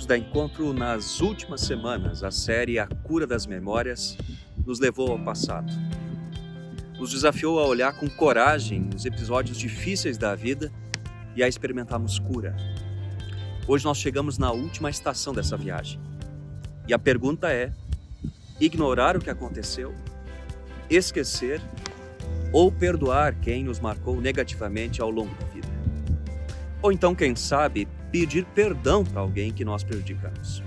da Encontro, nas últimas semanas, a série A Cura das Memórias nos levou ao passado. Nos desafiou a olhar com coragem os episódios difíceis da vida e a experimentarmos cura. Hoje nós chegamos na última estação dessa viagem. E a pergunta é: ignorar o que aconteceu? Esquecer? Ou perdoar quem nos marcou negativamente ao longo da vida? Ou então, quem sabe, pedir perdão para alguém que nós prejudicamos?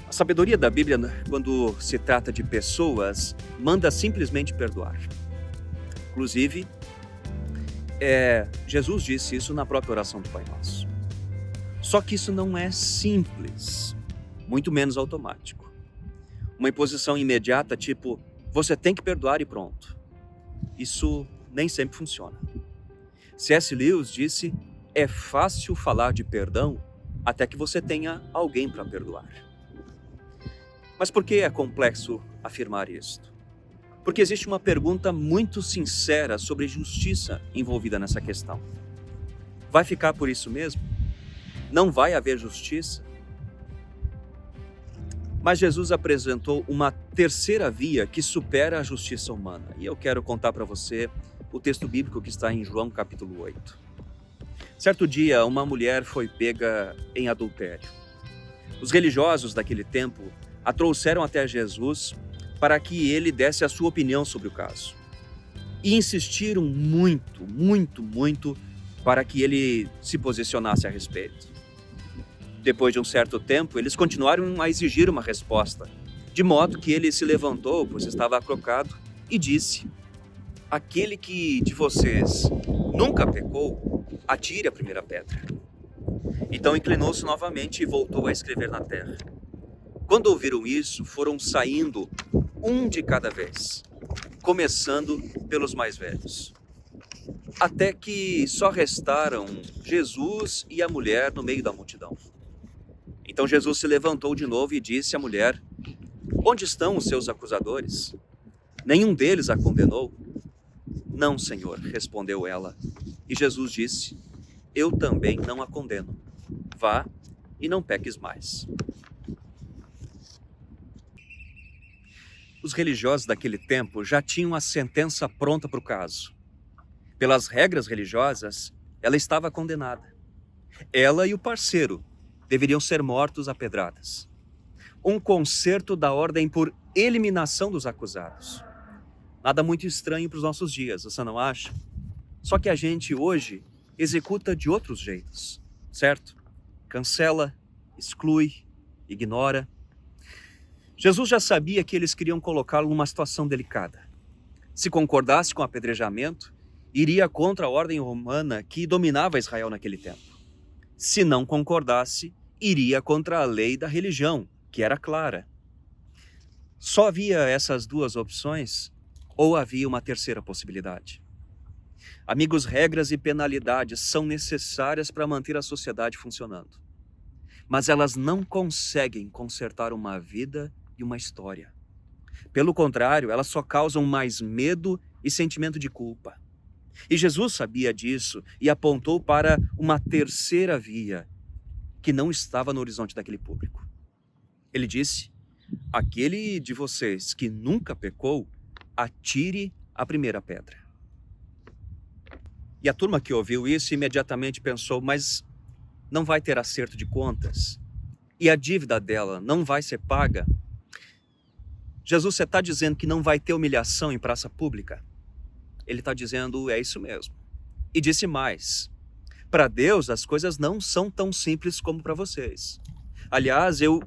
A sabedoria da Bíblia, quando se trata de pessoas, manda simplesmente perdoar. Inclusive, Jesus disse isso na própria oração do Pai Nosso. Só que isso não é simples, muito menos automático. Uma imposição imediata, tipo, você tem que perdoar e pronto. Isso nem sempre funciona. C.S. Lewis disse: é fácil falar de perdão até que você tenha alguém para perdoar. Mas por que é complexo afirmar isto? Porque existe uma pergunta muito sincera sobre justiça envolvida nessa questão. Vai ficar por isso mesmo? Não vai haver justiça? Mas Jesus apresentou uma terceira via que supera a justiça humana. E eu quero contar para você o texto bíblico que está em João capítulo 8. Certo dia, uma mulher foi pega em adultério. Os religiosos daquele tempo a trouxeram até Jesus para que ele desse a sua opinião sobre o caso. E insistiram muito para que ele se posicionasse a respeito. Depois de um certo tempo, eles continuaram a exigir uma resposta, de modo que ele se levantou, pois estava acrocado, e disse: aquele que de vocês nunca pecou, atire a primeira pedra. Então inclinou-se novamente e voltou a escrever na terra. Quando ouviram isso, foram saindo um de cada vez, começando pelos mais velhos. Até que só restaram Jesus e a mulher no meio da multidão. Então Jesus se levantou de novo e disse à mulher: onde estão os seus acusadores? Nenhum deles a condenou? Não, Senhor, respondeu ela. E Jesus disse: eu também não a condeno. Vá e não peques mais. Os religiosos daquele tempo já tinham a sentença pronta para o caso. Pelas regras religiosas, ela estava condenada. Ela e o parceiro deveriam ser mortos a pedradas. Um concerto da ordem por eliminação dos acusados. Nada muito estranho para os nossos dias, você não acha? Só que a gente hoje executa de outros jeitos, certo? Cancela, exclui, ignora. Jesus já sabia que eles queriam colocá-lo numa situação delicada. Se concordasse com o apedrejamento, iria contra a ordem romana que dominava Israel naquele tempo. Se não concordasse, iria contra a lei da religião, que era clara. Só havia essas duas opções, ou havia uma terceira possibilidade? Amigos, regras e penalidades são necessárias para manter a sociedade funcionando. Mas elas não conseguem consertar uma vida e uma história. Pelo contrário, elas só causam mais medo e sentimento de culpa. E Jesus sabia disso e apontou para uma terceira via que não estava no horizonte daquele público. Ele disse: aquele de vocês que nunca pecou, atire a primeira pedra. E a turma que ouviu isso imediatamente pensou: mas não vai ter acerto de contas? E a dívida dela não vai ser paga? Jesus, você está dizendo que não vai ter humilhação em praça pública? Ele está dizendo: é isso mesmo. E disse mais: para Deus as coisas não são tão simples como para vocês. Aliás, eu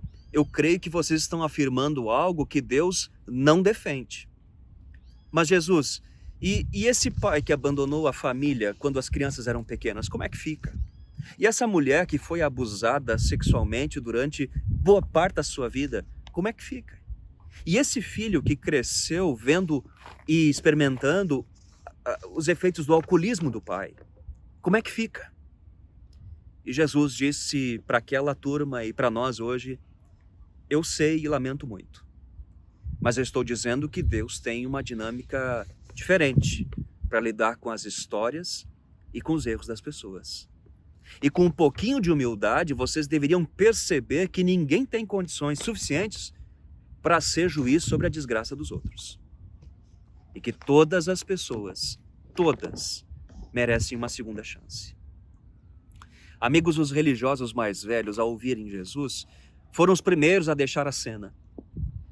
creio que vocês estão afirmando algo que Deus não defende. Mas Jesus, e esse pai que abandonou a família quando as crianças eram pequenas, como é que fica? E essa mulher que foi abusada sexualmente durante boa parte da sua vida, como é que fica? E esse filho que cresceu vendo e experimentando os efeitos do alcoolismo do pai, como é que fica? E Jesus disse para aquela turma e para nós hoje: eu sei e lamento muito, mas eu estou dizendo que Deus tem uma dinâmica diferente para lidar com as histórias e com os erros das pessoas. E com um pouquinho de humildade, vocês deveriam perceber que ninguém tem condições suficientes para ser juiz sobre a desgraça dos outros. E que todas as pessoas, todas, merecem uma segunda chance. Amigos, os religiosos mais velhos, ao ouvirem Jesus, foram os primeiros a deixar a cena.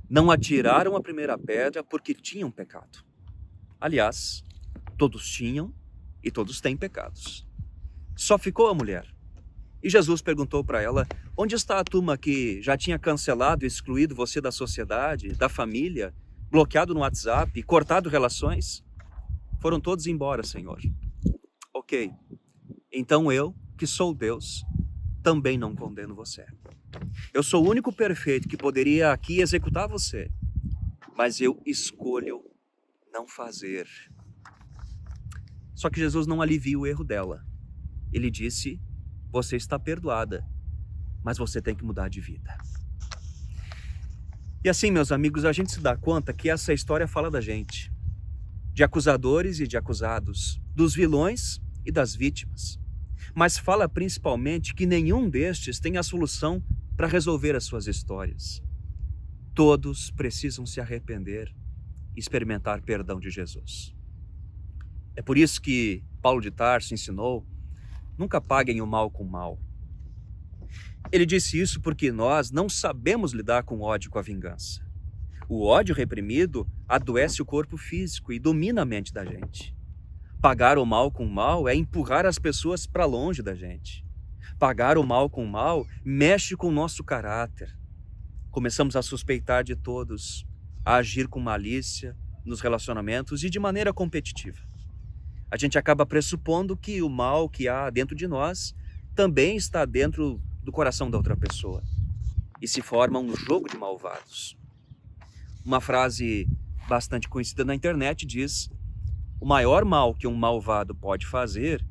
Não atiraram a primeira pedra porque tinham pecado. Aliás, todos tinham e todos têm pecados. Só ficou a mulher. E Jesus perguntou para ela: onde está a turma que já tinha cancelado e excluído você da sociedade, da família, bloqueado no WhatsApp, cortado relações? Foram todos embora, Senhor. Ok, então eu, que sou Deus, também não condeno você. Eu sou o único perfeito que poderia aqui executar você, mas eu escolho não fazer. Só que Jesus não alivia o erro dela. Ele disse: você está perdoada, mas você tem que mudar de vida. E assim, meus amigos, a gente se dá conta que essa história fala da gente, de acusadores e de acusados, dos vilões e das vítimas. Mas fala principalmente que nenhum destes tem a solução para resolver as suas histórias. Todos precisam se arrepender e experimentar perdão de Jesus. É por isso que Paulo de Tarso ensinou: nunca paguem o mal com o mal. Ele disse isso porque nós não sabemos lidar com o ódio e com a vingança. O ódio reprimido adoece o corpo físico e domina a mente da gente. Pagar o mal com o mal é empurrar as pessoas para longe da gente. Pagar o mal com o mal mexe com o nosso caráter. Começamos a suspeitar de todos, a agir com malícia nos relacionamentos e de maneira competitiva. A gente acaba pressupondo que o mal que há dentro de nós também está dentro do coração da outra pessoa. E se forma um jogo de malvados. Uma frase bastante conhecida na internet diz: o maior mal que um malvado pode fazer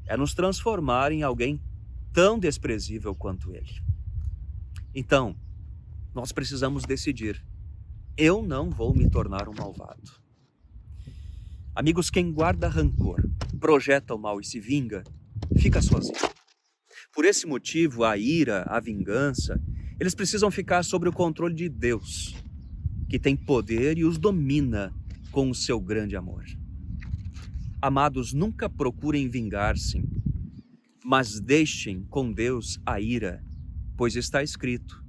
é nos transformar em alguém tão desprezível quanto ele. Então, nós precisamos decidir: eu não vou me tornar um malvado. Amigos, quem guarda rancor, projeta o mal e se vinga, fica sozinho. Por esse motivo, a ira, a vingança, eles precisam ficar sob o controle de Deus, que tem poder e os domina com o seu grande amor. Amados, nunca procurem vingar-se, mas deixem com Deus a ira, pois está escrito: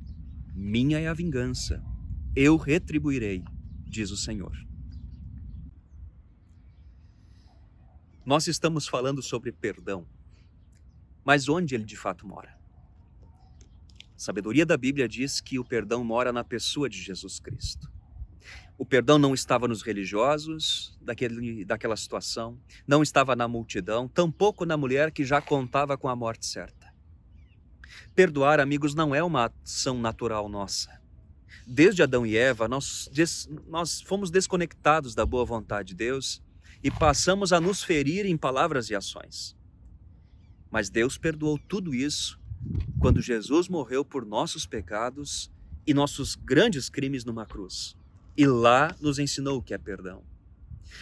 minha é a vingança, eu retribuirei, diz o Senhor. Nós estamos falando sobre perdão, mas onde ele de fato mora? A sabedoria da Bíblia diz que o perdão mora na pessoa de Jesus Cristo. O perdão não estava nos religiosos daquela situação, não estava na multidão, tampouco na mulher que já contava com a morte certa. Perdoar, amigos, não é uma ação natural nossa. Desde Adão e Eva, nós fomos desconectados da boa vontade de Deus e passamos a nos ferir em palavras e ações. Mas Deus perdoou tudo isso quando Jesus morreu por nossos pecados e nossos grandes crimes numa cruz. E lá nos ensinou o que é perdão.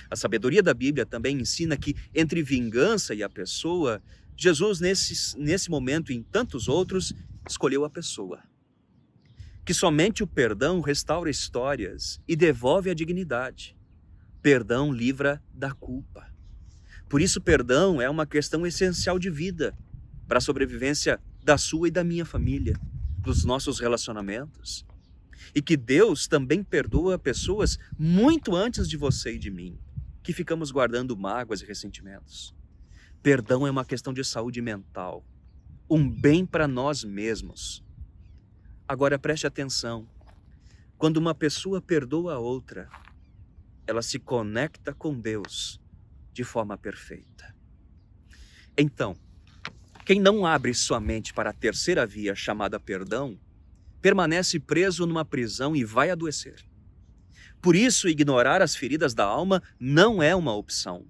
A sabedoria da Bíblia também ensina que entre vingança e a pessoa, Jesus nesse momento e em tantos outros, escolheu a pessoa. Que somente o perdão restaura histórias e devolve a dignidade. Perdão livra da culpa. Por isso, perdão é uma questão essencial de vida para a sobrevivência da sua e da minha família, dos nossos relacionamentos. E que Deus também perdoa pessoas muito antes de você e de mim, que ficamos guardando mágoas e ressentimentos. Perdão é uma questão de saúde mental, um bem para nós mesmos. Agora preste atenção, quando uma pessoa perdoa a outra, ela se conecta com Deus de forma perfeita. Então, quem não abre sua mente para a terceira via chamada perdão, permanece preso numa prisão e vai adoecer. Por isso, ignorar as feridas da alma não é uma opção.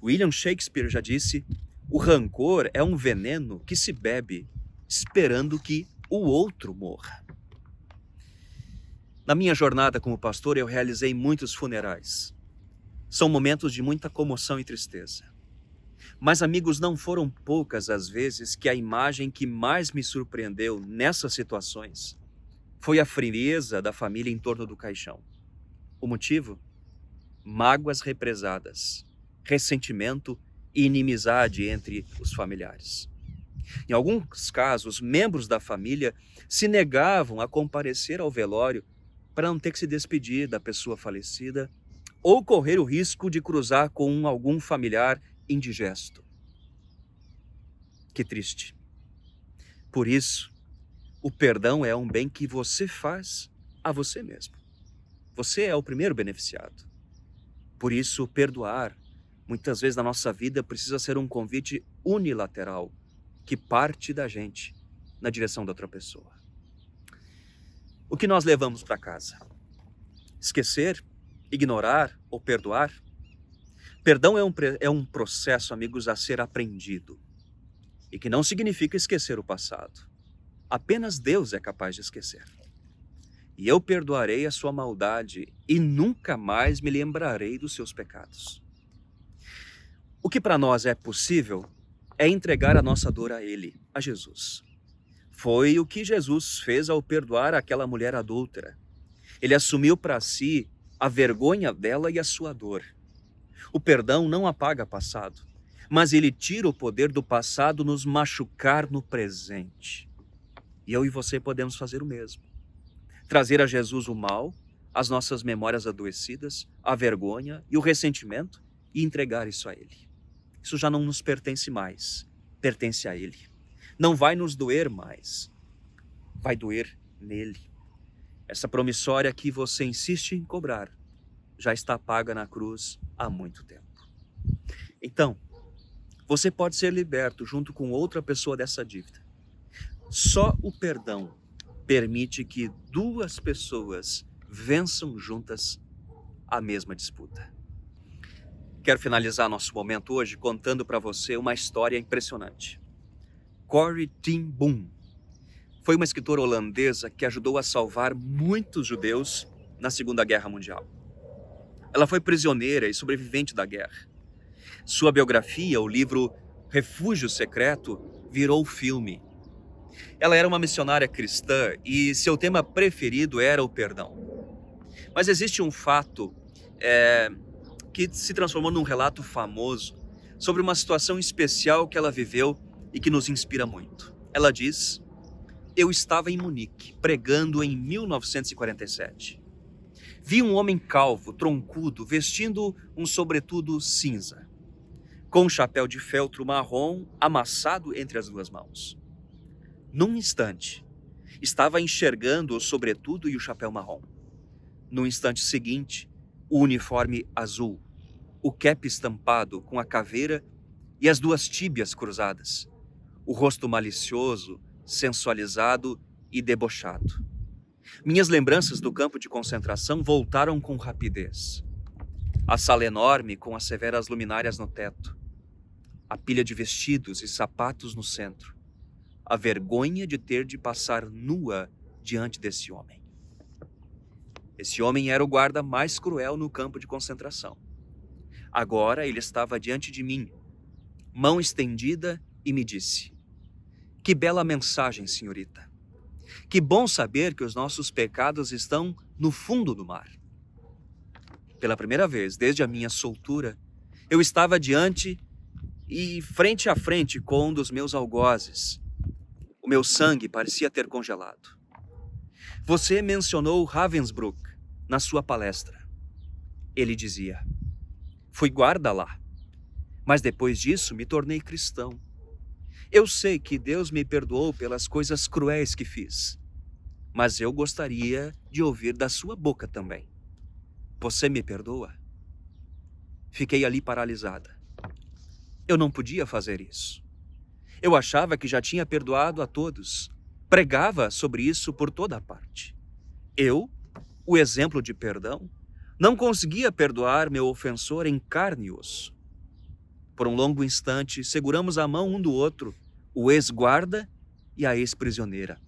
William Shakespeare já disse: o rancor é um veneno que se bebe esperando que o outro morra. Na minha jornada como pastor, eu realizei muitos funerais. São momentos de muita comoção e tristeza. Mas, amigos, não foram poucas as vezes que a imagem que mais me surpreendeu nessas situações foi a frieza da família em torno do caixão. O motivo? Mágoas represadas, ressentimento e inimizade entre os familiares. Em alguns casos, membros da família se negavam a comparecer ao velório para não ter que se despedir da pessoa falecida ou correr o risco de cruzar com algum familiar indigesto. Que triste. Por isso, o perdão é um bem que você faz a você mesmo. Você é o primeiro beneficiado. Por isso, perdoar, muitas vezes na nossa vida, precisa ser um convite unilateral que parte da gente na direção da outra pessoa. O que nós levamos para casa? Esquecer, ignorar ou perdoar? Perdão é um processo, amigos, a ser aprendido. E que não significa esquecer o passado. Apenas Deus é capaz de esquecer. E eu perdoarei a sua maldade e nunca mais me lembrarei dos seus pecados. O que para nós é possível é entregar a nossa dor a Ele, a Jesus. Foi o que Jesus fez ao perdoar aquela mulher adúltera. Ele assumiu para si a vergonha dela e a sua dor. O perdão não apaga passado, mas ele tira o poder do passado nos machucar no presente. E eu e você podemos fazer o mesmo. Trazer a Jesus o mal, as nossas memórias adoecidas, a vergonha e o ressentimento e entregar isso a Ele. Isso já não nos pertence mais, pertence a Ele. Não vai nos doer mais, vai doer nele. Essa promissória que você insiste em cobrar já está paga na cruz há muito tempo. Então, você pode ser liberto junto com outra pessoa dessa dívida. Só o perdão permite que duas pessoas vençam juntas a mesma disputa. Quero finalizar nosso momento hoje contando para você uma história impressionante. Corrie ten Boom foi uma escritora holandesa que ajudou a salvar muitos judeus na Segunda Guerra Mundial. Ela foi prisioneira e sobrevivente da guerra. Sua biografia, o livro Refúgio Secreto, virou filme. Ela era uma missionária cristã e seu tema preferido era o perdão. Mas existe um fato que se transformou num relato famoso sobre uma situação especial que ela viveu e que nos inspira muito. Ela diz: eu estava em Munique, pregando em 1947. Vi um homem calvo, troncudo, vestindo um sobretudo cinza, com um chapéu de feltro marrom amassado entre as duas mãos. Num instante, estava enxergando o sobretudo e o chapéu marrom. No instante seguinte, o uniforme azul, o cap estampado com a caveira e as duas tíbias cruzadas, o rosto malicioso, sensualizado e debochado. Minhas lembranças do campo de concentração voltaram com rapidez. A sala enorme com as severas luminárias no teto, a pilha de vestidos e sapatos no centro, a vergonha de ter de passar nua diante desse homem. Esse homem era o guarda mais cruel no campo de concentração. Agora ele estava diante de mim, mão estendida, e me disse: que bela mensagem, senhorita. Que bom saber que os nossos pecados estão no fundo do mar. Pela primeira vez, desde a minha soltura, eu estava diante e frente a frente com um dos meus algozes. O meu sangue parecia ter congelado. Você mencionou Ravensbrück na sua palestra. Ele dizia: fui guarda lá, mas depois disso me tornei cristão. Eu sei que Deus me perdoou pelas coisas cruéis que fiz, mas eu gostaria de ouvir da sua boca também. Você me perdoa? Fiquei ali paralisada. Eu não podia fazer isso. Eu achava que já tinha perdoado a todos. Pregava sobre isso por toda a parte. Eu, o exemplo de perdão, não conseguia perdoar meu ofensor em carne e osso. Por um longo instante, seguramos a mão um do outro, o ex-guarda e a ex-prisioneira.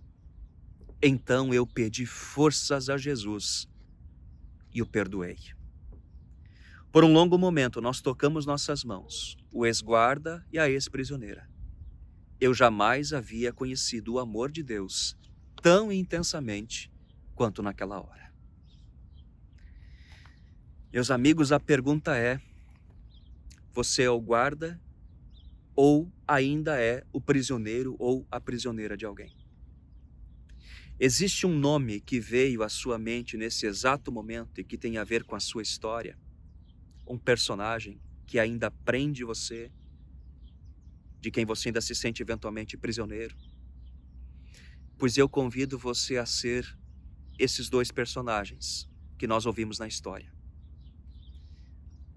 Então eu pedi forças a Jesus e o perdoei. Por um longo momento, nós tocamos nossas mãos, o ex-guarda e a ex-prisioneira. Eu jamais havia conhecido o amor de Deus tão intensamente quanto naquela hora. Meus amigos, a pergunta é: você é o guarda ou ainda é o prisioneiro ou a prisioneira de alguém? Existe um nome que veio à sua mente nesse exato momento e que tem a ver com a sua história? Um personagem que ainda prende você, de quem você ainda se sente eventualmente prisioneiro? Pois eu convido você a ser esses dois personagens que nós ouvimos na história.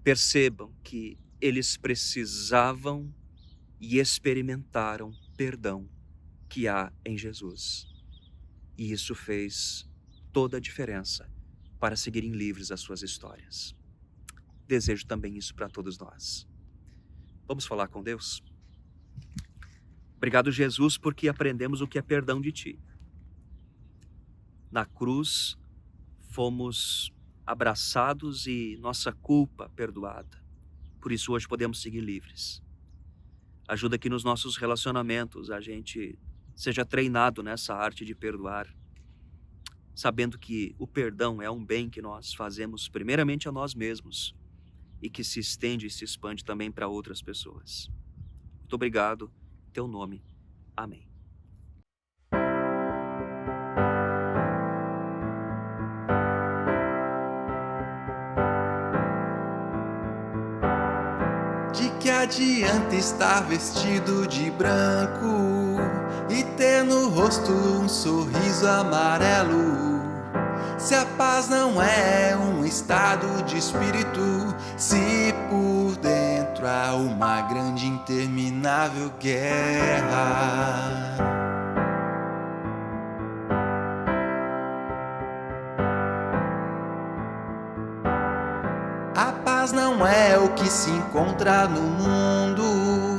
Percebam que eles precisavam e experimentaram perdão que há em Jesus. E isso fez toda a diferença para seguirem livres as suas histórias. Desejo também isso para todos nós. Vamos falar com Deus? Obrigado, Jesus, porque aprendemos o que é perdão de Ti. Na cruz, fomos abraçados e nossa culpa perdoada. Por isso, hoje podemos seguir livres. Ajuda que nos nossos relacionamentos a gente seja treinado nessa arte de perdoar, sabendo que o perdão é um bem que nós fazemos primeiramente a nós mesmos e que se estende e se expande também para outras pessoas. Muito obrigado, em Teu nome. Amém. De que adianta estar vestido de branco e ter no rosto um sorriso amarelo, se a paz não é um estado de espírito, se por dentro há uma grande interminável guerra? A paz não é o que se encontra no mundo.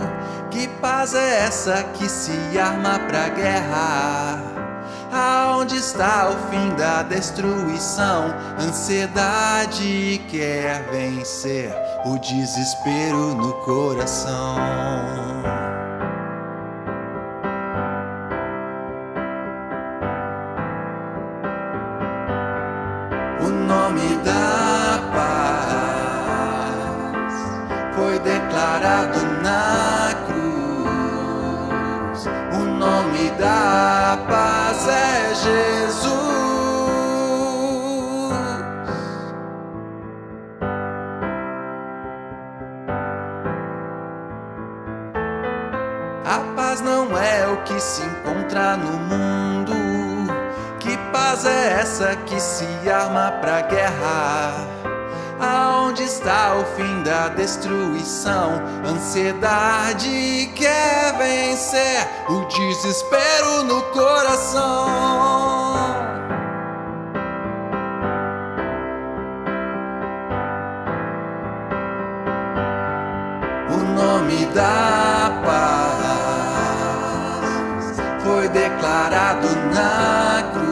Que paz é essa que se arma pra guerra? Aonde está o fim da destruição? Ansiedade quer vencer o desespero no coração. O nome da paz foi declarado na cruz. O nome da paz é Jesus. A paz não é o que se encontra no mundo. Que paz é essa que se arma pra guerra? Aonde está o fim da destruição? Ansiedade quer vencer o desespero no coração. O nome da paz foi declarado na cruz.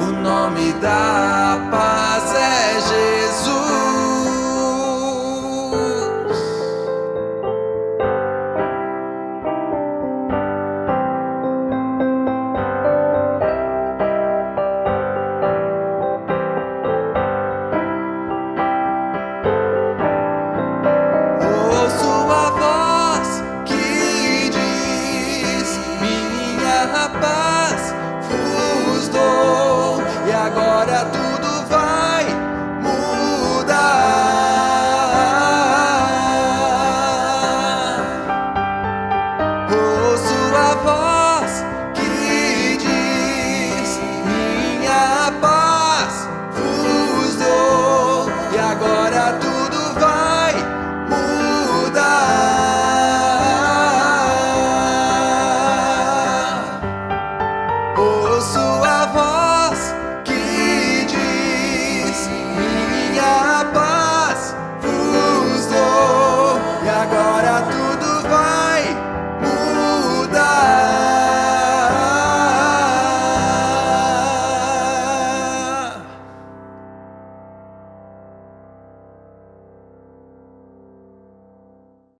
O nome da